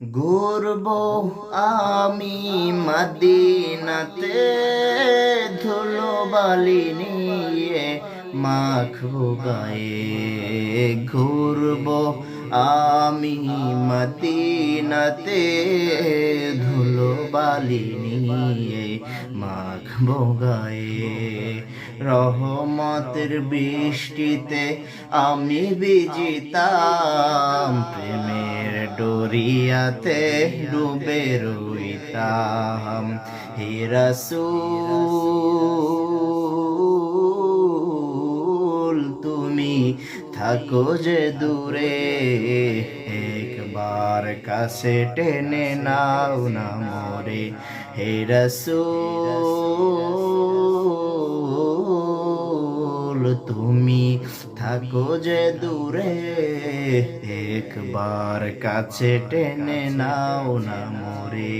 ঘুরব আমি মদিনাতে, ধুলোবালি নিয়ে মাখবো গায়ে। ঘুরব আমি মদিনাতে, ধুলোবালি নিয়ে মাখবো গায়ে। রহমতের বৃষ্টিতে আমি ভিজিতাম, প্রেমের ডোরিয়াতে ডুবে রইতাম। হে রাসূল তুমি থাকো যে দূরে, একবার কাছে টেনে নাও না মোরে। হে রাসূল তুমি থাকো যে দূরে, একবার কাছে টেনে নাও না মোরে।